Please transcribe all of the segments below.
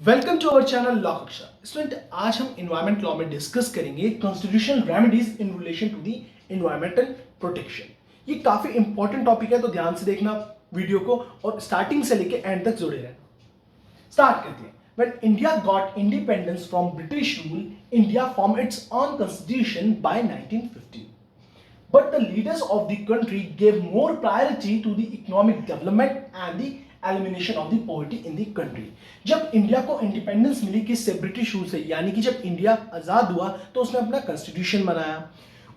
Welcome to our channel law Kaksha. Student, आज हम environment law में डिस्कस करेंगे constitutional remedies in relation to the environmental protection. ये काफी इंपॉर्टेंट टॉपिक है, तो ध्यान से देखना वीडियो को और स्टार्टिंग से लेके एंड तक जुड़े रहना। स्टार्ट करते हैं। When India got independence from British rule, India formed its own constitution by 1950. But the leaders of the country gave more priority to the economic development and the elimination of the poverty in the country. जब India को independence मिली किससे? British rule से, यानी कि जब India आजाद हुआ तो उसने अपना कॉन्स्टिट्यूशन बनाया।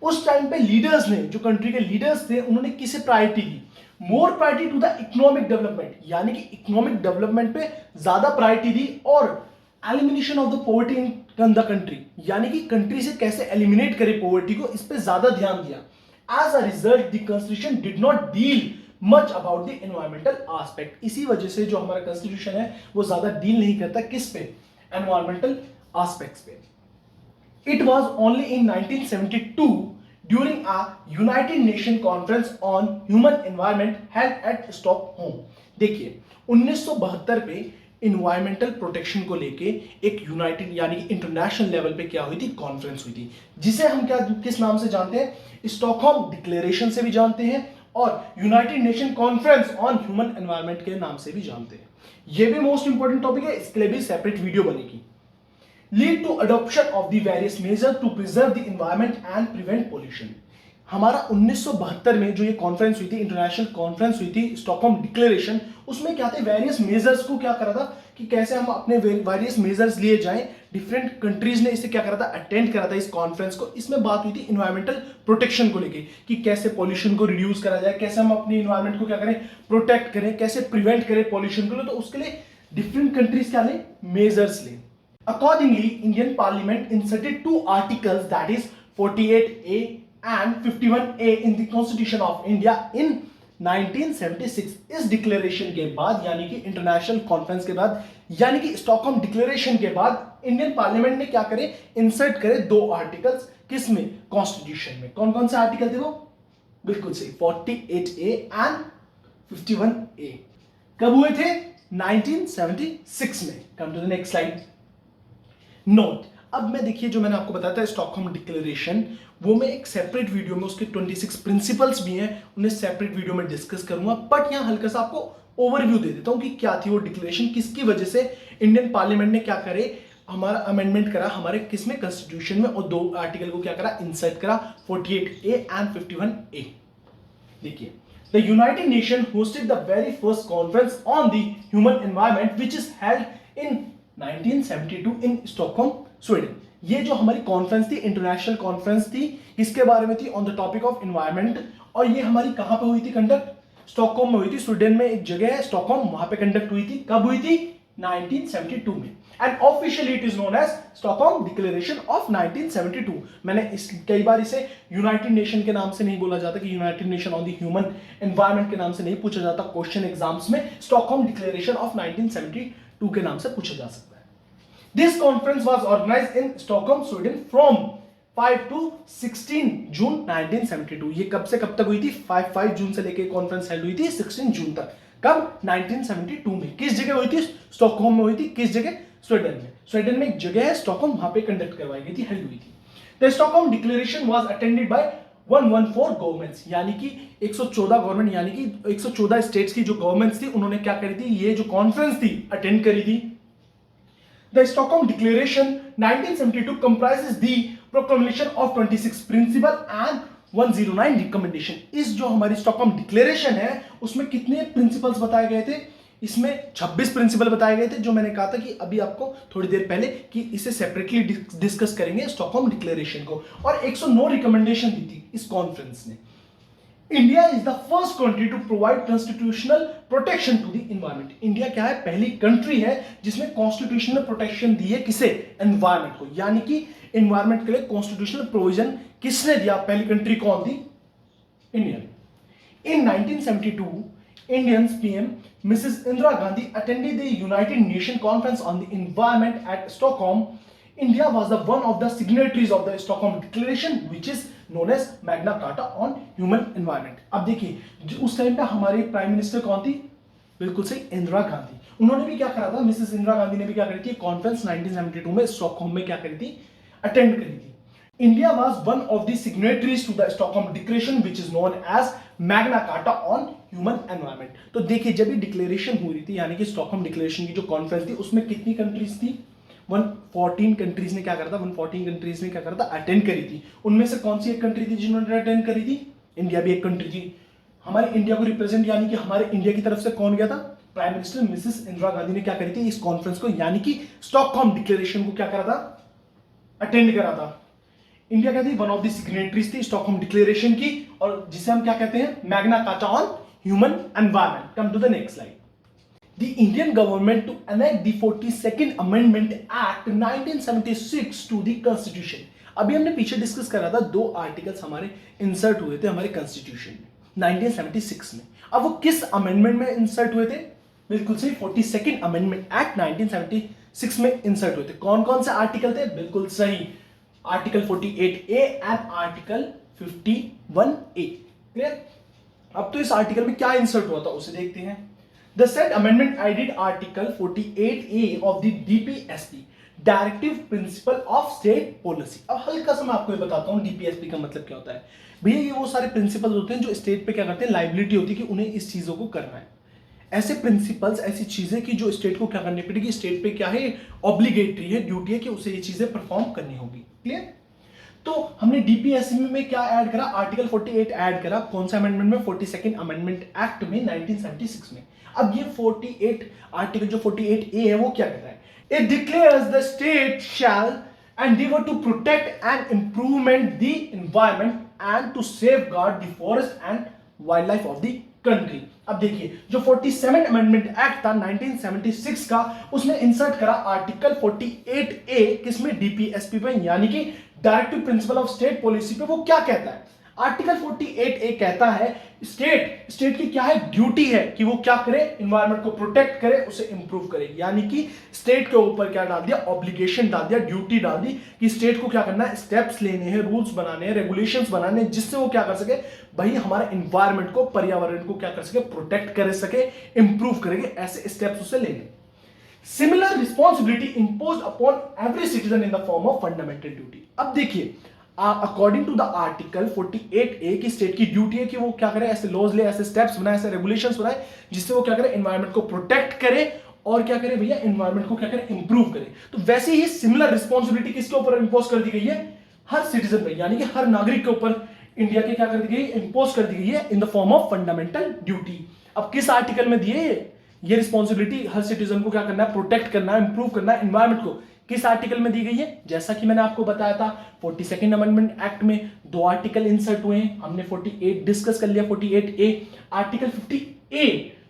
उस टाइम पे लीडर्स ने, जो कंट्री के लीडर्स थे, उन्होंने किसे प्रायोरिटी दी? More priority to the economic development, यानी कि इकोनॉमिक डेवलपमेंट पे ज्यादा प्रायोरिटी दी, और elimination of the poverty in the country, यानी कि कंट्री से कैसे एलिमिनेट करे पॉवर्टी को, इस पे ज्यादा ध्यान दिया। As a result the constitution did not deal much about the environmental aspect. इसी वजह से जो हमारा कॉन्स्टिट्यूशन है वो ज्यादा डील नहीं करता किस पे? एनवायरमेंटल एस्पेक्ट्स पे। It was only in 1972 during a United nation conference on human environment held at Stockholm. देखिए 1972 पे इन्वायरमेंटल प्रोटेक्शन को लेके एक यूनाइटेड यानी इंटरनेशनल लेवल पे क्या हुई थी? कॉन्फ्रेंस हुई थी, जिसे हम क्या किस नाम से जानते हैं? स्टॉकहोम डिक्लेरेशन से भी जानते हैं और United nation conference on human environment के नाम से भी जानते हैं। ये भी मोस्ट इंपोर्टेंट टॉपिक है, इसके लिए भी सेपरेट वीडियो बनेगी। Lead to adoption of the various major to preserve the environment and prevent pollution. हमारा 1972 में जो ये कॉन्फ्रेंस हुई थी, इंटरनेशनल कॉन्फ्रेंस हुई थी, स्टॉकहोम डिक्लेरेशन, उसमें क्या थे? वेरियस मेजर्स को क्या करा था कि कैसे हम अपने वेरियस मेजर्स लिए जाएं। डिफरेंट कंट्रीज ने इसे क्या करा था? अटेंड करा था इस कॉन्फ्रेंस को। इसमें बात हुई थी इन्वायरमेंटल प्रोटेक्शन को लेके कि कैसे पॉल्यूशन को रिड्यूस करा जाए, कैसे हम अपनी इन्वायरमेंट को क्या करें? प्रोटेक्ट करें, कैसे प्रिवेंट करें पॉल्यूशन को। तो उसके लिए डिफरेंट कंट्रीज क्या लें? मेजर्स लें। Accordingly, Indian Parliament inserted two articles, that is 48A and 51A in the Constitution of India in 1976। इस डिक्लेरेशन के बाद, यानी कि इंटरनेशनल कॉन्फ्रेंस के बाद, यानी कि स्टॉकहोम डिक्लेरेशन के बाद, इंडियन पार्लियामेंट ने क्या करे? इंसर्ट करे दो आर्टिकल्स। किसमें? कॉन्स्टिट्यूशन में। कौन कौन से आर्टिकल थे वो? बिल्कुल सही, 48A एंड 51A। कब हुए थे? 1976 में। Come to the next slide. Note, अब मैं देखिए जो मैंने आपको बताया था स्टॉकहोम डिक्लेरेशन, वो मैं एक सेपरेट वीडियो में, उसके 26 प्रिंसिपल्स भी हैं, उन्हें सेपरेट वीडियो में डिस्कस करूंगा। बट यहां हल्का सा आपको ओवरव्यू दे देता हूं कि क्या थी वो डिक्लेरेशन, किसकी वजह से इंडियन पार्लियामेंट ने क्या करे? हमारा अमेंडमेंट करा हमारे किसमें? कॉन्स्टिट्यूशन में, और दो आर्टिकल को क्या करा? इंसर्ट करा, 48A एंड 51A। देखिए, the United Nations hosted the very first conference on the human environment which is held in 1972 in Stockholm, Sweden। ये जो हमारी कॉन्फ्रेंस थी, इंटरनेशनल कॉन्फ्रेंस थी, इसके बारे में थी, on the topic of environment. और ये हमारी कहां पे हुई थी कंडक्ट? स्टॉकहोम में हुई थी। स्वीडन में एक जगह है स्टॉकहोम, वहां पे कंडक्ट हुई थी। कब हुई थी? 1972 में। And officially it is known as Stockholm declaration of 1972। मैंने कई बार इसे यूनाइटेड नेशन के नाम से नहीं बोला जाता कि United Nation on the human environment के नाम से नहीं पूछा जाता क्वेश्चन एग्जाम्स में। स्टॉकहोम डिक्लेरेशन ऑफ 1972 के नाम से पूछा जा सकता है। This conference was organised in Stockholm, Sweden from 5 to 16 June 1972। ये कब से कब तक हुई थी? 5 जून से लेकर कॉन्फ्रेंस हेल्ड हुई थी 16 जून तक। कब? 1972 में। किस जगह हुई थी? स्टॉकहोम में हुई थी। किस जगह? स्वीडन में। स्वीडन में एक जगह है स्टॉकहोम, वहां पे कंडक्ट करवाई गई थी, हेल्ड हुई थी। The Stockholm declaration was attended by 114 governments, यानी कि 114 गवर्नमेंट, यानी कि 114 स्टेट्स की जो गवर्नमेंट्स थी, उन्होंने क्या करी थी? ये जो कॉन्फ्रेंस थी अटेंड करी थी। The Stockholm Declaration 1972 comprises the proclamation of 26 principle and 109 recommendation। इस जो हमारी स्टॉकहोम डिक्लेरेशन है उसमें कितने प्रिंसिपल्स बताए गए थे? इसमें 26 प्रिंसिपल बताए गए थे, जो मैंने कहा था कि अभी आपको थोड़ी देर पहले कि इसे सेपरेटली डिस्कस करेंगे स्टॉकहोम डिक्लेरेशन को। और 109 रिकमेंडेशन दी थी इस कॉन्फ्रेंस ने। India is the first country to provide constitutional protection to the environment. India क्या है? पहली कंट्री है जिसने कॉन्स्टिट्यूशनल प्रोटेक्शन दी है। किसे? एनवायरनमेंट को। यानी कि एनवायरनमेंट के लिए कॉन्स्टिट्यूशनल प्रोविजन किसने दिया? पहली कंट्री कौन थी? India. In 1972 Indians PM Mrs. Indira Gandhi attended the United Nations Conference on the Environment at Stockholm। India was the one of the signatories of the Stockholm Declaration, which is known as Magna Carta on Human Environment। अब देखिए उस time पे हमारी prime minister कौन थी? बिल्कुल सही, इंदिरा गांधी। उन्होंने भी क्या करा था, मिसेस इंदिरा गांधी ने भी क्या करी थी, कॉन्फ्रेंस 1972 में स्टॉकहोम में क्या करी थी, अटेंड करी थी। India was one of the signatories to the Stockholm declaration which is known as Magna Carta on human environment. तो देखिए जब ये डिक्लेरेशन हुई थी, यानी कि स्टॉकहोम डिक्लेरेशन की जो कॉन्फ्रेंस थी, उसमें कितनी कंट्रीज थी, 114 कंट्रीज ने क्या करा था, 114 कंट्रीज ने क्या करा था, अटेंड करी थी। उनमें से कौन सी एक कंट्री थी जिन्होंने अटेंड करी थी, इंडिया भी एक कंट्री थी। हमारे इंडिया को रिप्रेजेंट यानी कि हमारे इंडिया की तरफ से कौन गया था, prime minister Mrs Indira Gandhi ने क्या करी थी, इस कॉन्फ्रेंस को यानी कि स्टॉकहोम डिक्लेरेशन को क्या करा था, अटेंड करा था। इंडिया क्या थी, वन ऑफ द सिग्नेटरीज थी स्टॉकहोम डिक्लेरेशन की, और जिसे हम क्या कहते हैं, Magna Carta on human environment. Come to the next slide. The Indian government to enact the 42nd Amendment Act 1976 to the Constitution। अभी हमने पीछे डिस्कस करा था, दो आर्टिकल्स हमारे इंसर्ट हुए थे हमारे कॉन्स्टिट्यूशन में 1976 में। अब वो किस अमेंडमेंट में इंसर्ट हुए थे, बिल्कुल सही 42nd अमेंडमेंट एक्ट 1976 में इंसर्ट हुए थे। कौन कौन से आर्टिकल थे, बिल्कुल सही, article 48A and article 51A। Clear. अब तो इस आर्टिकल में क्या इंसर्ट हुआ था उसे देखते हैं। The said amendment added Article 48A of the DPSP, Directive Principle of State Policy। अब हल्का सा मैं आपको ये बताता हूँ DPSP का मतलब क्या होता है। भैया ये वो सारे प्रिंसिपल्स होते हैं जो स्टेट पे क्या करते हैं, लाइबिलिटी होती है कि उन्हें इस चीजों को करना है। ऐसे प्रिंसिपल्स, ऐसी चीजें कि जो स्टेट को क्या करनी पड़ेगी, स्टेट पे क्या है, ऑब्लिगेटरी है, ड्यूटी है कि उसे ये चीजें परफॉर्म करनी होगी। क्लियर। तो हमने डीपीएससी में क्या ऐड करा, आर्टिकल 48 ऐड करा। कौन सा अमेंडमेंट में, 42nd अमेंडमेंट एक्ट में 1976 में। अब ये 48 आर्टिकल जो 48A है वो क्या कहता है, it declares the state shall endeavour to protect and improvement the environment and to safeguard the forest and wild life of the country. अब देखिए जो 47 अमेंडमेंट एक्ट था 1976 का, उसने इंसर्ट करा आर्टिकल 48A किसमें, डीपीएसपी पे, यानी कि directive principle of state policy पे। वो क्या कहता है, आर्टिकल 48A कहता है स्टेट की क्या है, ड्यूटी है कि वो क्या करे, एनवायरनमेंट को प्रोटेक्ट करे, उसे इंप्रूव करे। यानी कि स्टेट के ऊपर क्या डाल दिया, ऑब्लिगेशन डाल दिया, ड्यूटी डाल दी कि स्टेट को क्या करना है, स्टेप्स लेने हैं, रूल्स बनाने हैं, रेगुलेशंस बनाने हैं, जिससे वो क्या कर सके भाई, हमारे एनवायरनमेंट को, पर्यावरण को क्या कर सके, प्रोटेक्ट कर सके, इंप्रूव करेंगे, ऐसे स्टेप्स उसे लेने। Similar responsibility imposed upon every citizen in the form of fundamental duty। अब देखिए according to the article 48A की स्टेट की ड्यूटी है कि वो क्या करे, ऐसे लॉज ले, ऐसे स्टेप्स बनाए, ऐसे रेगुलेशंस बनाए, जिससे वो क्या करे, एनवायरनमेंट को प्रोटेक्ट करे और क्या करे भैया, एनवायरनमेंट को क्या करे, इंप्रूव करे। तो वैसे ही सिमिलर रिस्पॉन्सिबिलिटी किसके ऊपर इंपोज कर दी गई है, हर सिटीजन पे, यानी कि हर नागरिक के ऊपर इंडिया के क्या कर दी गई, इंपोज कर दी गई है in the form of fundamental duty. अब किस आर्टिकल में दिए ये रिस्पॉन्सिबिलिटी, हर सिटीजन को क्या करना है, प्रोटेक्ट करना है, इंप्रूव करना है एनवायरनमेंट को, किस आर्टिकल में दी गई है, जैसा कि मैंने आपको बताया था 42nd अमेंडमेंट एक्ट में दो आर्टिकल इंसर्ट हुए हैं। हमने 48 डिस्कस कर लिया, 48A। आर्टिकल 50A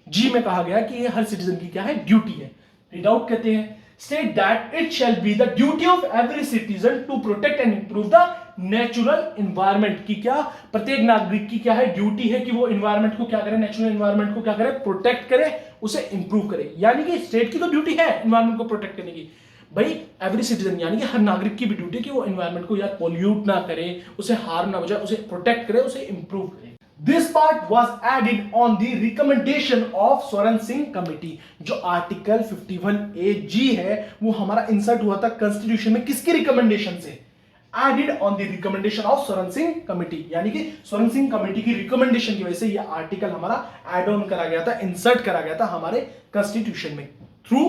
जी में कहा गया कि ये हर सिटीजन की क्या है, ड्यूटी है। रीड आउट कहते हैं, state that it shall be the duty of every citizen to protect and improve the natural environment. की क्या, प्रत्येक नागरिक की क्या है, ड्यूटी है कि वो एनवायरनमेंट को क्या करे, नेचुरल एनवायरनमेंट को क्या करे, प्रोटेक्ट करे, उसे इंप्रूव करे। यानी कि स्टेट की तो ड्यूटी है एनवायरनमेंट को प्रोटेक्ट करने की, भाई एवरी सिटीजन यानी कि हर नागरिक की भी ड्यूटी है कि वो एनवायरनमेंट को यार पॉल्यूट ना करे, उसे हार्म ना पहुंचाए, उसे प्रोटेक्ट करे, उसे इंप्रूव करे। This part was added on the recommendation of Swaran Singh committee. जो आर्टिकल 51A(G) है वो हमारा इंसर्ट हुआ था कॉन्स्टिट्यूशन में किसकी रिकमेंडेशन से, added on the recommendation of Swaran Singh committee, यानी कि स्वरण सिंह कमेटी की रिकमेंडेशन की वजह से ये आर्टिकल हमारा एड ऑन करा गया था, इंसर्ट करा गया था हमारे कॉन्स्टिट्यूशन में through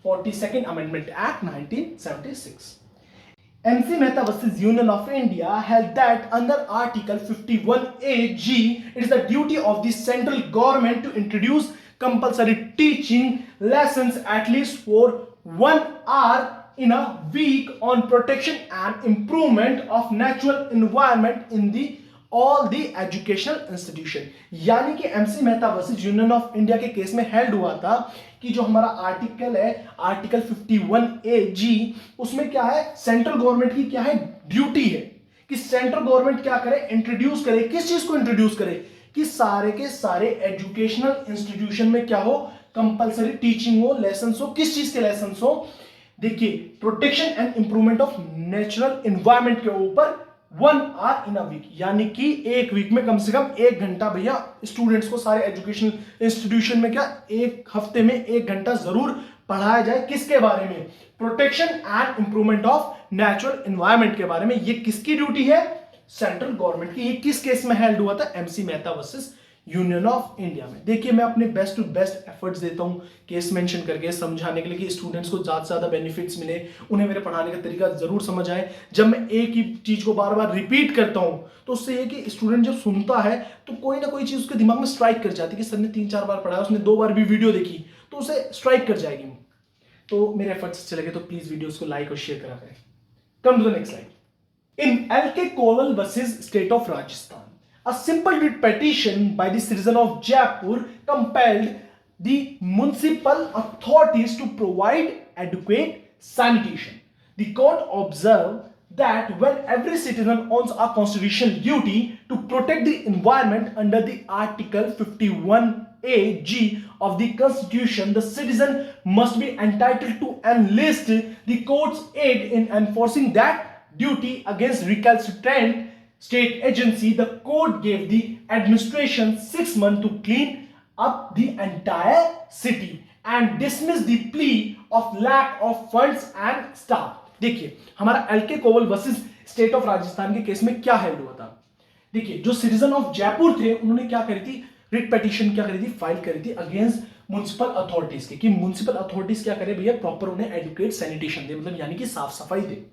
42nd Amendment Act 1976. MC Mehta versus Union of India held that under Article 51A(G), it is the duty of the central government to introduce compulsory teaching lessons at least for 1 hour in a week on protection and improvement of natural environment in the all the educational institution. यानी कि MC Mehta versus union of India के case में held हुआ था कि जो हमारा article है, आर्टिकल 51A(G), उसमें क्या है, सेंट्रल गवर्नमेंट की क्या है, ड्यूटी है कि सेंट्रल गवर्नमेंट क्या करे, इंट्रोड्यूस करे, किस चीज को इंट्रोड्यूस करे, कि सारे के सारे एजुकेशनल इंस्टीट्यूशन में क्या हो, कंपल्सरी टीचिंग हो, लेसन हो। किस चीज के लेसन हो, देखिए protection and improvement of natural environment के ऊपर 1 hour इन अ वीक, यानी कि एक वीक में कम से कम 1 घंटा भैया स्टूडेंट्स को सारे एजुकेशनल इंस्टीट्यूशन में क्या एक हफ्ते में 1 घंटा जरूर पढ़ाया जाए। किसके बारे में? Protection and improvement of natural environment के बारे में। ये किसकी ड्यूटी है? सेंट्रल गवर्नमेंट की। ये किस केस में हेल्ड हुआ था? MC Mehta versus union of India में। देखिए मैं अपने बेस्ट टू बेस्ट एफर्ट्स देता हूं केस मेंशन करके समझाने के लिए कि स्टूडेंट्स को ज्यादा से ज्यादा बेनिफिट्स मिले, उन्हें मेरे पढ़ाने का तरीका जरूर समझ आए। जब मैं एक ही चीज को बार बार रिपीट करता हूं तो उससे ये कि स्टूडेंट जब सुनता है तो कोई ना कोई चीज उसके दिमाग में स्ट्राइक कर जाती है कि सर ने 3-4 बार पढ़ाया, उसने 2 बार भी वीडियो देखी तो उसे स्ट्राइक कर जाएगी। तो मेरे एफर्ट्स अच्छे लगे तो प्लीज वीडियोस को लाइक और शेयर करा करें। Come to the next slide. In L.K. Kowal versus State of Rajasthan, a simple writ petition by the citizen of Jaipur compelled the municipal authorities to provide adequate sanitation. The court observed that when every citizen owns a constitutional duty to protect the environment under the Article 51A(g) of the Constitution, the citizen must be entitled to enlist the court's aid in enforcing that duty against recalcitrant state agency. The court gave the administration 6 months to clean up the entire city and dismiss the plea of lack of funds and staff. देखिए हमारा LK Koolwal versus state of Rajasthan के case में क्या held हुआ था। देखिए जो citizen of Jaipur थे उन्होंने क्या करी थी? रिट पिटीशन क्या करी थी? फाइल करी थी अगेंस्ट म्युनिसिपल अथॉरिटीज के कि म्युनिसिपल अथॉरिटीज क्या करे भैया, प्रॉपर उन्हें एडुकेट सैनिटेशन दे, मतलब यानी कि साफ सफाई दे।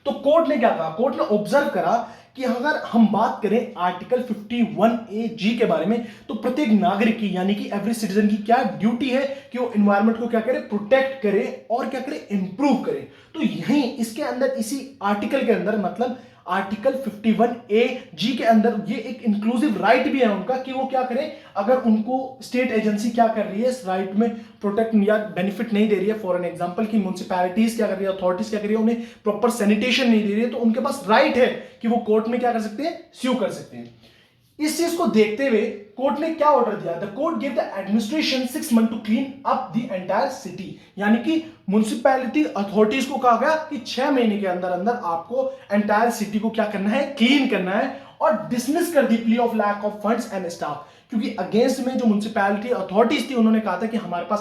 तो कोर्ट ने क्या कहा? कोर्ट ने ऑब्जर्व करा कि अगर हम बात करें आर्टिकल 51A(g) के बारे में तो प्रत्येक नागरिक की यानी कि एवरी सिटीजन की क्या ड्यूटी है कि वो एनवायरनमेंट को क्या करे? प्रोटेक्ट करे और क्या करे? इंप्रूव करे। तो यहीं इसके अंदर इसी आर्टिकल के अंदर मतलब आर्टिकल 51A(g) के अंदर ये एक इंक्लूसिव राइट भी है उनका कि वो क्या करें अगर उनको स्टेट एजेंसी क्या कर रही है इस राइट में प्रोटेक्ट या बेनिफिट नहीं दे रही है। फॉर एन एग्जांपल की म्युनिसिपैलिटीज क्या कर रही है, अथॉरिटीज क्या कर रही है, उन्हें प्रॉपर सैनिटेशन नहीं दे रही है तो उनके पास राइट है कि वो कोर्ट में क्या कर सकते हैं? स्यू कर सकते हैं। इस चीज को देखते हुए कोर्ट ने क्या ऑर्डर दिया? The court give the administration 6 month to clean up the entire city, यानी कि म्युनिसिपैलिटी अथॉरिटीज को कहा गया कि 6 महीने के अंदर अंदर आपको एंटायर सिटी को क्या करना है? क्लीन करना है और डिसमिस कर दी plea of lack of funds and staff, क्योंकि अगेंस्ट में जो म्युनिसिपैलिटी अथॉरिटीज थी उन्होंने कहा था कि हमारे पास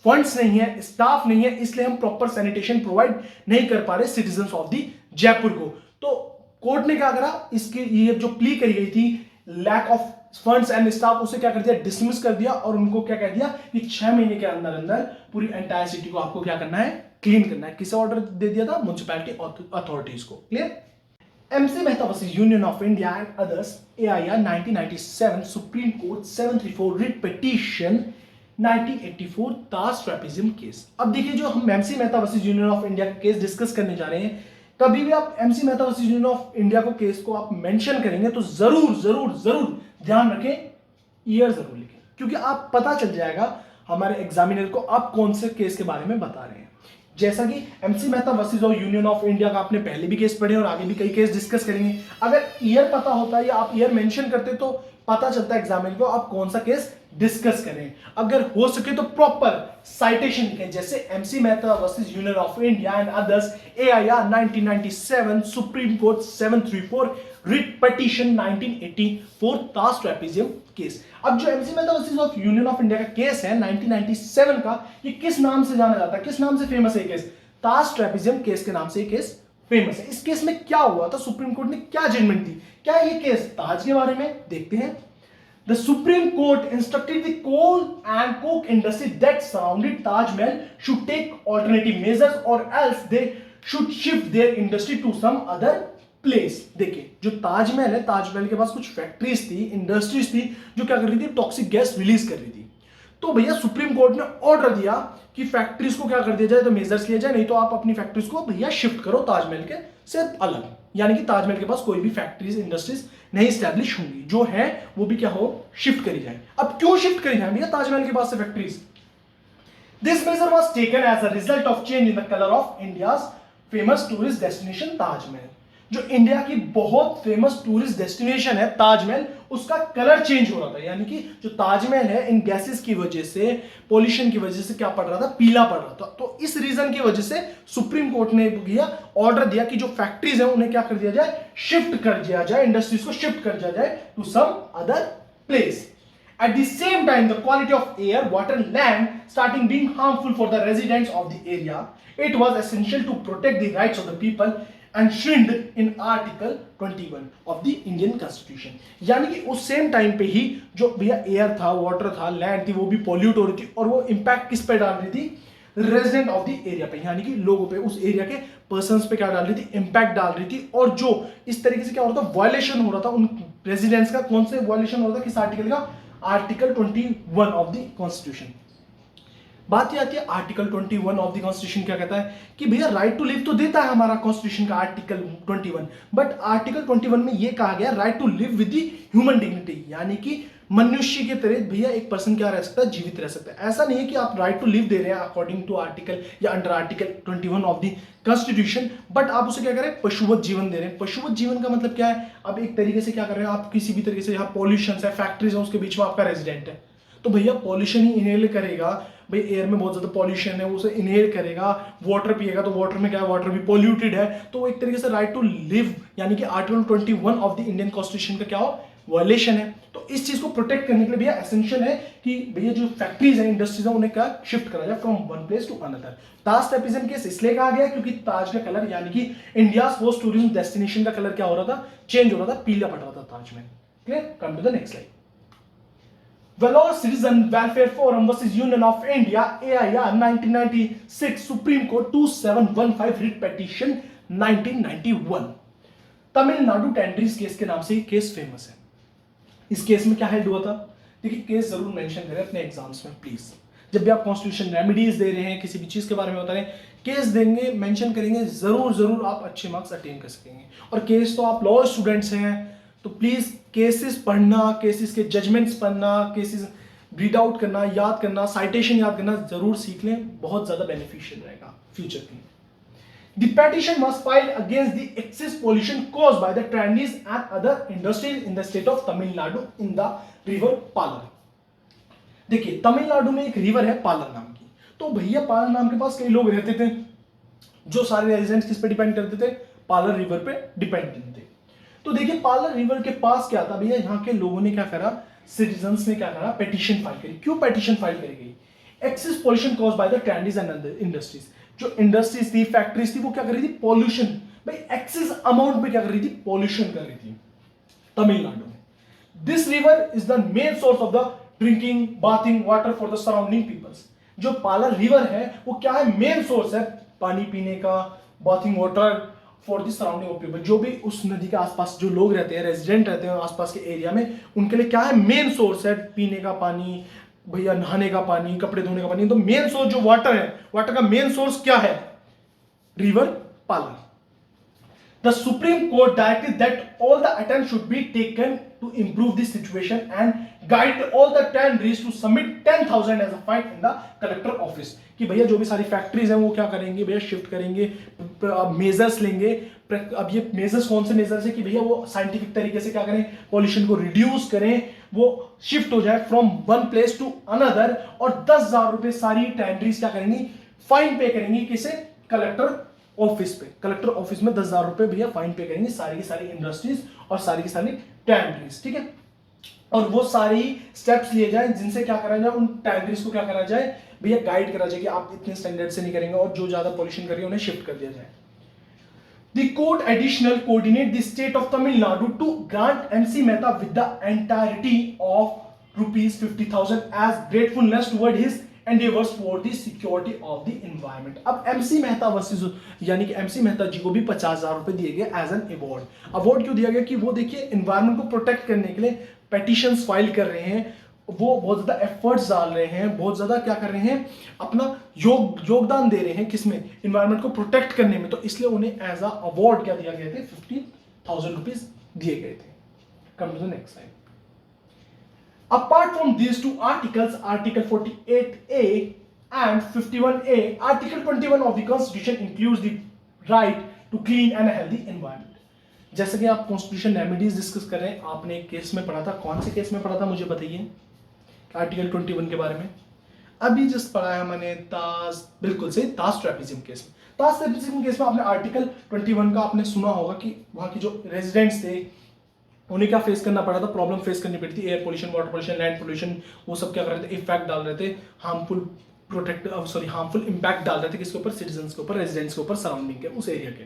फंड्स नहीं है, स्टाफ नहीं है, इसलिए हम प्रॉपर सैनिटेशन प्रोवाइड नहीं कर पा रहे सिटीजंस ऑफ द जयपुर को। तो कोर्ट ने क्या करा? इसके ये जो प्ली करी गई थी lack of funds and staff उसे क्या कर दिया? डिसमिस कर दिया और उनको क्या कह दिया कि 6 महीने के अंदर अंदर पूरी एंटायर सिटी को आपको क्या करना है? क्लीन करना है। किसे ऑर्डर दे दिया था? म्युनिसिपैलिटी अथॉरिटीज को। Clear? MC Mehta versus union of India and others AIR 1997 supreme court 734 writ petition 1984 ताश ट्रैपेजियम केस। अब देखिए जो हम MC Mehta versus union of India का केस डिस्कस करने जा रहे हैं, कभी भी आप MC Mehta versus union of India को केस को आप मेंशन करेंगे तो जरूर जरूर जरूर ध्यान रखें, ईयर जरूर लिखें, क्योंकि आप पता चल जाएगा हमारे एग्जामिनर को आप कौन से केस के बारे में बता रहे हैं। जैसा कि एमसी मेहता वर्सेस और यूनियन ऑफ इंडिया का आपने पहले भी केस पढ़े और आगे भी कई केस डिस्कस करेंगे। अगर ईयर पता होता है या आप ईयर मेंशन करते तो पता चलता है एग्जामिनर को आप कौन सा केस डिस्कस करें। अगर हो सके तो प्रॉपर साइटेशन लिखें, जैसे MC Mehta versus union of India and others AIR 1997 supreme court 734 writ petition 1984 ताश ट्रैपेजियम केस। अब जो MC Mehta versus of union of India का केस है 1997 का, ये किस नाम से जाना जाता है, किस नाम से फेमस है केस? ताश ट्रैपेजियम केस के नाम से ये केस फेमस है। इस केस में क्या हुआ था? सुप्रीम कोर्ट ने क्या जजमेंट दी? क्या ये केस ताज के बारे में? देखते हैं। The Supreme Court instructed the coal and coke industry that surrounded Taj Mahal should take alternative measures or else they should shift their industry to some other place। देखिए जो ताजमहल है, ताजमहल के पास कुछ फैक्ट्रीज थी, इंडस्ट्रीज थी जो क्या कर रही थी? टॉक्सिक गैस रिलीज कर रही थी। तो भैया सुप्रीम कोर्ट ने ऑर्डर दिया कि फैक्ट्रीज को क्या कर दिया जाए? तो मेजर्स लिए जाए, नहीं तो आप अपनी फैक्ट्रीज को भैया शिफ्ट करो ताजमहल के से अलग, यानी कि ताजमहल के पास कोई भी फैक्ट्रीज इंडस्ट्रीज नहीं स्टैब्लिश होंगी, जो है वो भी क्या हो? शिफ्ट करी जाए। अब क्यों शिफ्ट करी जाए भैया ताजमहल के पास से factories? This measure was taken as a result of change in the colour of India's famous tourist destination Taj Mahal. जो इंडिया की बहुत फेमस टूरिस्ट डेस्टिनेशन है ताजमहल, उसका कलर चेंज हो रहा था। यानी कि जो ताजमहल है इन गैसेस की वजह से, पॉल्यूशन की वजह से क्या पड़ रहा था, पीला पड़ रहा था। तो इस रीजन की वजह से सुप्रीम कोर्ट ने किया ऑर्डर दिया कि जो फैक्ट्रीज है उन्हें क्या कर दिया जाए, शिफ्ट कर दिया जाए, इंडस्ट्रीज को शिफ्ट कर दिया जाए to some other place. At the same time, the quality of air, water, land starting being harmful for the residents of the area, it was essential to protect the rights of the people enshrined in Article 21 of the Indian Constitution. यानी कि उस same time पे ही जो भैया air था, water था, land थी, वो भी पॉल्यूट हो रही थी और वो इम्पैक्ट किस पे डाल रही थी, रेजिडेंट ऑफ द एरिया पे, यानी कि लोगों पे, उस एरिया के पर्संस पे क्या डाल रही थी, इंपैक्ट डाल रही थी। और जो इस तरीके से क्या हो रहा था, वायलेशन हो रहा था उन रेजिडेंट्स का। कौन से वायलेशन हो रहा था, किस आर्टिकल का, आर्टिकल 21 ऑफ द कॉन्स्टिट्यूशन। बात ये आती है आर्टिकल 21 ऑफ द कॉन्स्टिट्यूशन क्या कहता है कि भैया राइट टू लिव तो देता है हमारा कॉन्स्टिट्यूशन का आर्टिकल 21, बट आर्टिकल 21 में ये कहा गया right to live with the human dignity, यानी कि मनुष्य के तरह भैया एक पर्सन क्या रह सकता है, जीवित रह सकता है। ऐसा नहीं है कि आप राइट टू लिव दे रहे हैं अकॉर्डिंग टू आर्टिकल या under article 21 of the constitution, but आप उसे क्या करें, पशुवत जीवन दे रहे हैं। पशुवत जीवन का मतलब क्या है, अब एक तरीके से क्या कर रहे हैं आप, किसी भी तरीके से यहाँ पॉल्यूशन है, फैक्ट्रीज है, उसके बीच में आपका रेजिडेंट है, तो भैया पॉल्यूशन ही इनहेल करेगा। भाई एयर में बहुत ज्यादा पॉल्यूशन है, उसे इनहेल करेगा। वाटर पिएगा तो वाटर में क्या है, वाटर भी पॉल्यूटेड है। तो वो एक तरीके से राइट टू लिव यानी कि article 21 of the Indian constitution का क्या हो, वायलेशन है। तो इस चीज को प्रोटेक्ट करने के लिए भैया एसेंशियल है कि भैया जो फैक्ट्रीज है, इंडस्ट्रीज है, उन्हें क्या शिफ्ट करा जाए from one place to another. Taj trapezium case इसलिए कहा गया क्योंकि ताज का कलर यानी कि इंडिया मोस्ट टूरिज्म डेस्टिनेशन का कलर क्या हो रहा था, चेंज हो रहा था, पीला पड़ रहा था ताज में। Clear, come to the next slide. Vellore Citizen Welfare Forum versus Union of India AIR 1996 Supreme Court 2715 Writ Petition 1991। Tamil Nadu टेंड्रीज case के नाम से ये केस फेमस है। इस केस में क्या हेल्ड हुआ था, देखिए केस जरूर मेंशन करें अपने एग्जाम्स में प्लीज। जब भी आप कॉन्स्टिट्यूशन रेमेडीज दे रहे हैं, किसी भी चीज के बारे में बता रहे हैं, केस देंगे, मेंशन करेंगे, जरूर आप अच्छे मार्क्स अटेन कर सकेंगे। और केस तो आप लॉ स्टूडेंट्स हैं तो प्लीज केसेस पढ़ना, केसेस के जजमेंट्स पढ़ना, केसेस रीड आउट करना, याद करना, साइटेशन याद करना जरूर सीख लें, बहुत ज्यादा बेनिफिशियल रहेगा फ्यूचर के लिए। The petition was filed against the excess pollution caused by the trannies and other industries in the state of Tamil Nadu in the river Palar। देखिए तमिलनाडु में एक रिवर है पालर नाम की, तो भैया पालर नाम के पास कई लोग रहते थे, जो सारे रेजिडेंट्स किस पे डिपेंड करते थे, पालर रिवर पे डिपेंडेंट थे। तो देखिए पालर रिवर के पास क्या था भैया, यहाँ के लोगों ने क्या करा, सिटीजन्स ने क्या करा, पेटिशन फाइल करी। क्यों पेटिशन फाइल करी गई, excess pollution caused by the trendies and industries. जो इंडस्ट्रीज थी, फैक्ट्रीज थी, वो क्या कर रही थी, पॉल्यूशन, भाई एक्सेस अमाउंट में क्या कर रही थी, पॉल्यूशन कर रही थी तमिलनाडु में। This river is the main source of the drinking bathing water for the surrounding peoples. जो पालर रिवर है वो क्या है, मेन सोर्स है पानी पीने का, bathing water for the surrounding of people. जो भी उस नदी के आसपास जो लोग रहते हैं, रेजिडेंट रहते हैं आसपास के एरिया में, उनके लिए क्या है, मेन सोर्स है पीने का पानी, भैया नहाने का पानी, कपड़े धोने का पानी। तो मेन सोर्स जो वाटर है, वाटर का मेन सोर्स क्या है, river parlour. The Supreme Court directed that all the attempts should be taken to improve this situation and guide all the tanneries to submit 10,000 as a fine in the collector office। कि भैया जो भी सारी factories हैं वो क्या करेंगे भैया, शिफ्ट करेंगे, मेजर्स लेंगे। अब ये मेजर्स कौन से मेजर्स है कि भैया वो साइंटिफिक तरीके से क्या करें, पॉल्यूशन को रिड्यूस करें, वो शिफ्ट हो जाए from one place to another. और 10,000 रुपए सारी टैंड्रीज क्या करेंगी, फाइन पे करेंगी, किसे, कलेक्टर ऑफिस पे। कलेक्टर ऑफिस में 10,000 रुपए भैया फाइन पे करेंगी सारी की सारी इंडस्ट्रीज और सारी की सारी टैंड्रीज, ठीक है। और वो सारी स्टेप्स लिए जाए जिनसे क्या करा जाए, उन टैंड्रीज को क्या करा जाए भैया, गाइड करा जाए कि आप इतने स्टैंडर्ड से नहीं करेंगे और जो ज्यादा पॉल्यूशन करेंगे उन्हें शिफ्ट कर दिया जाए। The court additional coordinate the state of Tamil Nadu to grant MC Mehta with the entirety of rupees 50,000 as gratefulness toward his endeavors for the security of the environment। अब MC Mehta versus यानी कि MC Mehta जी को भी 50,000 रुपए दिए गए as an award. Award क्यों दिया गया कि वो देखिए एनवायरमेंट को प्रोटेक्ट करने के लिए पेटिशंस फाइल कर रहे हैं, वो बहुत ज्यादा एफर्ट्स डाल रहे हैं, बहुत ज्यादा क्या कर रहे हैं, अपना योगदान दे रहे हैं किसमें, एनवायरमेंट को प्रोटेक्ट करने में। तो इसलिए उन्हें एज अ अवार्ड क्या दिया गया थे, 50,000 रुपीज दिए गए थे। Come to the next slide. Apart from these two articles, Article 48A and 51A, Article 21 of the Constitution includes the right to clean and a healthy environment। जैसे कि आप कॉन्स्टिट्यूशन रेमेडीज डिस्कस कर रहे हैं, आपने एक केस में पढ़ा था, कौन से केस में पढ़ा था मुझे बताइए, आर्टिकल 21 के बारे में। अभी जस्ट पढ़ा है मैंने ताज, बिल्कुल सही, ताज ट्रैपिज्म केस में। ताज ट्रैपिज्म केस में आपने आर्टिकल 21 का आपने सुना होगा कि वहां के जो रेजिडेंट्स थे उन्हें क्या फेस करना पड़ा था, प्रॉब्लम फेस करनी पड़ी थी, air pollution, water pollution, land pollution, वो सब क्या कर रहे थे, इफेक्ट डाल रहे थे, हार्मफुल इंपैक्ट डाल रहे थे किसके ऊपर, सिटीजन्स के ऊपर, रेजिडेंट्स के ऊपर, सराउंडिंग के, उस एरिया के।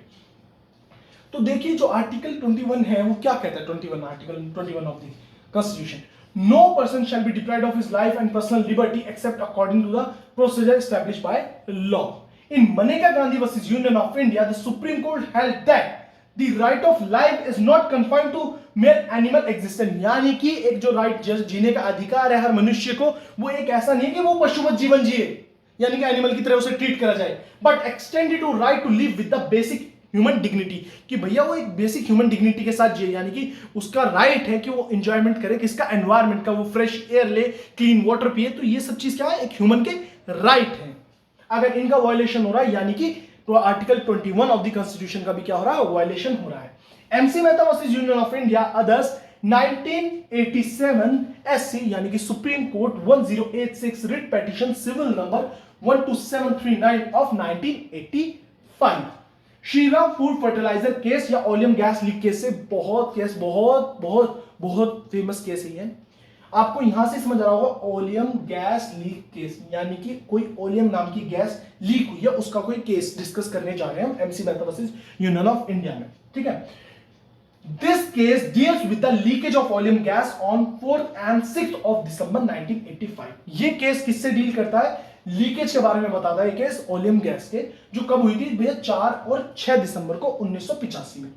तो देखिए जो आर्टिकल 21 है वो क्या कहता है, 21 article 21 of the constitution, no person shall be deprived of his life and personal liberty except according to the procedure established by law. In Maneka Gandhi versus union of India, the supreme court held that the right of life is not confined to mere animal existence, यानी कि एक जो right जीने का अधिकार है हर मनुष्य को, वो एक ऐसा नहीं है कि वो पशुवत जीवन जिए, यानी कि एनिमल की तरह उसे ट्रीट करा जाए, but extended to right to live with the basic human dignity, कि भैया वो एक बेसिक ह्यूमन डिग्निटी के साथ जिए, यानी कि उसका राइट है कि वो एंजॉयमेंट करे किसका, एनवायरमेंट का, वो फ्रेश एयर ले, क्लीन वाटर पिए, तो ये सब चीज क्या है, एक ह्यूमन के राइट है। अगर इनका वायलेशन हो रहा है, यानी कि तो आर्टिकल 21 ऑफ द कॉन्स्टिट्यूशन का भी क्या हो रहा है, वायलेशन हो रहा है। MC Mehta versus union of India others 1987 SC, यानी कि supreme court 1086 writ petition civil number 12739 of 1985। Shriram food fertiliser case या ओलियम गैस लीक केस से बहुत फेमस केस है। आपको यहां से समझ रहा होगा, ओलियम गैस लीक केस, यानी कि कोई ओलियम नाम की गैस लीक हुई है, उसका कोई केस डिस्कस करने जा रहे हैं हम MC Mehta versus union of India में, ठीक है। This case deals with the leakage of oleum gas on 4th and 6th of December 1985। ये केस किससे डील करता है, लीकेज के बारे में बताता है ये केस ओलियम गैस के, जो कब हुई थी भैया, 4 और 6 दिसंबर को 1985 में।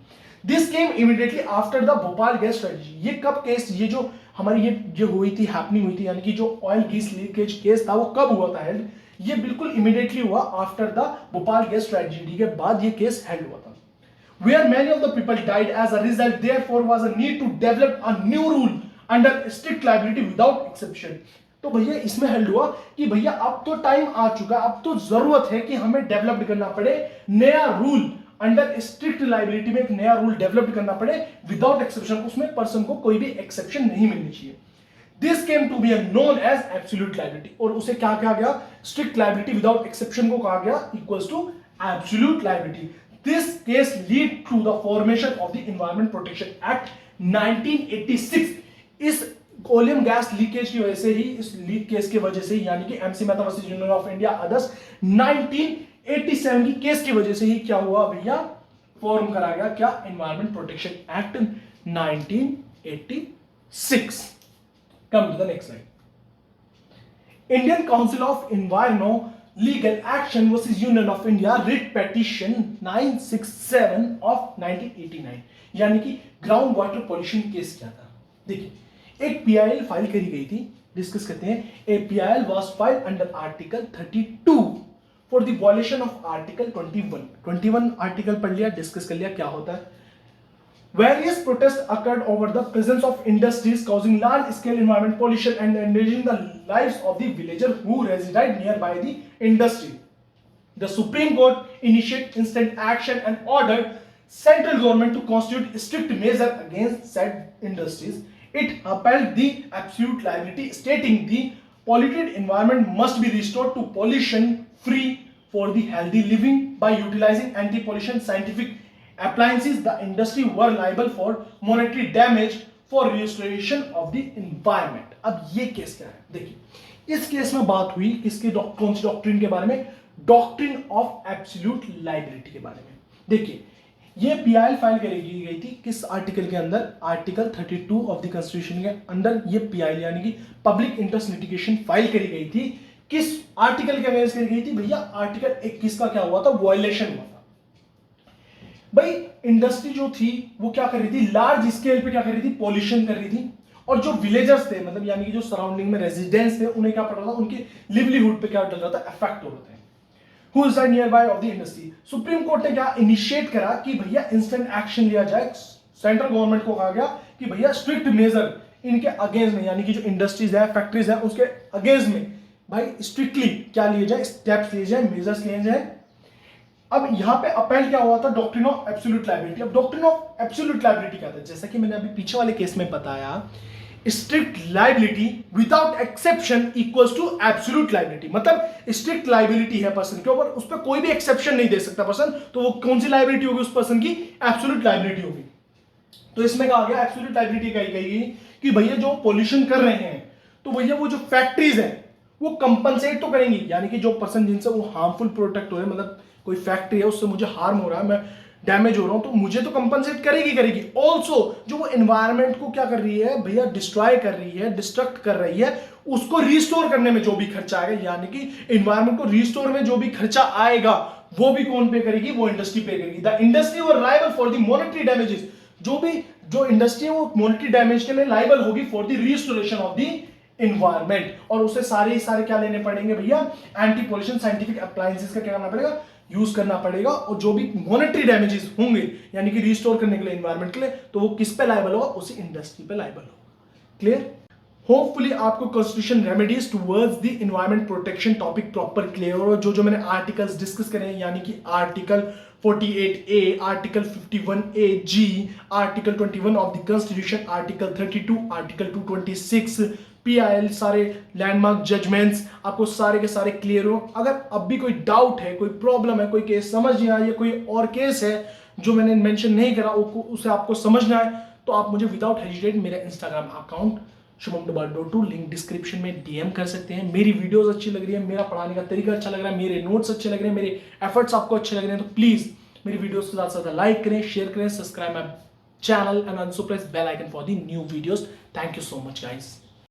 This came immediately after the Bhopal gas tragedy. ये कब केस, ये जो हमारी ये जो हुई थी, हैपनिंग हुई थी, यानी कि जो ऑयल गैस लीकेज केस था वो कब हुआ था हेल्ड, ये बिल्कुल इमीडिएटली हुआ after the Bhopal gas tragedy के बाद ये केस हेल्ड हुआ था। Where many of the people died as a result, therefore was a need to develop a new rule under strict liability without exception। तो भैया इसमें हेल्ड हुआ कि भैया अब तो टाइम आ चुका, अब तो जरूरत है कि हमें डेवलप करना पड़े नया रूल, अंडर स्ट्रिक्ट लाइबिलिटी में एक नया रूल डेवलप करना पड़े विदाउट एक्सेप्शन, उसमें पर्सन को कोई भी एक्सेप्शन नहीं मिलनी चाहिए। This came to be known as absolute liability, और उसे क्या कहा गया, स्ट्रिक्ट लाइबिलिटी विदाउट एक्सेप्शन को कहा गया equals to absolute liability. This case lead to the formation of the Environment Protection Act 1986। इस ओलियम गैस लीकेज की वजह से ही, इस लीक केस की वजह से ही, यानी कि MC Mehta versus union of India others 1987 की केस की वजह से ही क्या हुआ भैया, फॉर्म करा गया क्या, environment protection act 1986। Come to the next slide. Indian council of enviro legal action versus union of India writ petition 967 of 1989, यानी कि ग्राउंड वाटर पॉल्यूशन केस क्या था। देखिए एक पीआईएल फाइल करी गई थी, डिस्कस करते हैं। A PIL was filed under article 32 for the violation of article 21 article पढ़ लिया, डिस्कस कर लिया क्या होता है। Various protests occurred over the presence of industries causing large-scale environmental pollution and endangering the lives of the villagers who reside nearby the industry. The Supreme Court initiated instant action and ordered central government to constitute strict measures against said industries. It upheld the absolute liability, stating the polluted environment must be restored to pollution-free for the healthy living by utilizing anti-pollution scientific appliances. The industry were liable for monetary damage for restoration of the environment। अब ये case क्या है, देखिए इस case में बात हुई किसके, कौन सी डॉक्ट्रिन के बारे में, डॉक्ट्रिन ऑफ एब्सोल्यूट लायबिलिटी के बारे में। देखिए ये पीआईएल फाइल करी गई थी किस आर्टिकल के अंदर, आर्टिकल 32 ऑफ द कॉन्स्टिट्यूशन के अंदर ये पीआईएल यानी कि पब्लिक इंटरेस्ट लिटिगेशन फाइल करी गई थी। किस आर्टिकल के अगेंस्ट करी गई थी भैया, आर्टिकल 21 का क्या हुआ था, वायलेशन हुआ था। भाई इंडस्ट्री जो थी वो क्या कर रही थी, लार्ज स्केल पे क्या कर रही थी, पॉल्यूशन कर रही थी, और जो विलेजर्स थे, मतलब यानी कि जो सराउंडिंग में रेजिडेंट्स थे, उन्हें क्या पड़ रहा था, उनके लिवलीहुड पे क्या डल रहा था, इफेक्ट हो रहा था। Who is near by of the industry, supreme court ने क्या इनिशिएट करा कि भैया इंस्टेंट एक्शन लिया जाए। सेंट्रल गवर्नमेंट को कहा गया कि भैया स्ट्रिक्ट मेजर इनके अगेंस्ट में, यानी कि जो इंडस्ट्रीज है, फैक्ट्रीज है, उसके अगेंस्ट में भाई स्ट्रिक्टली क्या लिए जाए, स्टेप्स लिए जाए, मेजर्स लिए जाए। अब यहां पे अपील क्या हुआ था, डॉक्ट्रिन ऑफ एब्सोल्यूट लायबिलिटी। अब डॉक्ट्रिन ऑफ एब्सोल्यूट लायबिलिटी क्या था, जैसा कि मैंने अभी पीछे वाले केस में बताया, strict liability without exception equals to absolute liability. मतलब स्ट्रिक्ट लायबिलिटी है पर्सन के ऊपर, उस पर कोई भी एक्सेप्शन नहीं दे सकता पर्सन, तो वो कौन सी लायबिलिटी होगी उस पर्सन की, एब्सोल्यूट लायबिलिटी होगी। तो इसमें कहा गया एब्सोल्यूट लायबिलिटी कही गई कि भैया जो पोल्यूशन कर रहे हैं तो भैया वो जो फैक्ट्रीज है वो कंपनसेट तो करेंगी, यानी कि जो पर्सन जिनसे वो हार्मफुल प्रोडक्ट हो रहे, मतलब कोई फैक्ट्री है उससे मुझे हार्म हो रहा है, मैं डैमेज हो रहा हूं, तो मुझे तो कंपनसेट करेगी। ऑल्सो जो वो एनवायरमेंट को क्या कर रही है भैया, डिस्ट्रॉय कर रही है, डिस्ट्रक्ट कर रही है, उसको रिस्टोर करने में जो भी खर्चा आएगा, यानी कि एनवायरमेंट को रिस्टोर में जो भी खर्चा आएगा वो भी कौन पे करेगी, वो इंडस्ट्री पे करेगी। The industry were liable for the monetary damages, जो इंडस्ट्री है वो मॉनेटरी डैमेज के लिए लायबल होगी for the restoration of the environment, और उसे सारे क्या लेने पड़ेंगे भैया, एंटी पोल्यूशन साइंटिफिक अप्लायंसेस का क्या करना पड़ेगा, यूज करना पड़ेगा, और जो भी मॉनेटरी डैमेजेस होंगे यानी कि रिस्टोर करने के लिए एनवायरमेंट के लिए, तो वो किस पे लायबल होगा, उसी इंडस्ट्री पे लायबल होगा। क्लियर? होपफुली आपको constitution remedies towards the environment protection topic proper clear हो, जो मैंने आर्टिकल्स डिस्कस करे हैं, यानी कि article 48A, article 51AG, article 21 of the constitution, article 32, article 226, PIL, सारे लैंडमार्क जजमेंट्स आपको सारे के सारे क्लियर हो। अगर अब भी कोई डाउट है, कोई प्रॉब्लम है, कोई केस समझ नहीं आया, या कोई और केस है जो मैंने मेंशन नहीं करा उसे आपको समझना है, तो आप मुझे विदाउट हेजिटेट मेरे इंस्टाग्राम अकाउंट शुभम_2 लिंक डिस्क्रिप्शन में DM कर सकते हैं। मेरी वीडियोस अच्छी लग रही है, मेरा पढ़ाने का तरीका अच्छा लग रहा है, मेरे नोट्स अच्छे लग रहे हैं, मेरे एफर्ट्स आपको अच्छे लग रहे हैं, तो प्लीज मेरी वीडियोस के साथ साथ लाइक करें, शेयर करें, subscribe my channel and also press bell icon for the new videos. Thank you so much guys.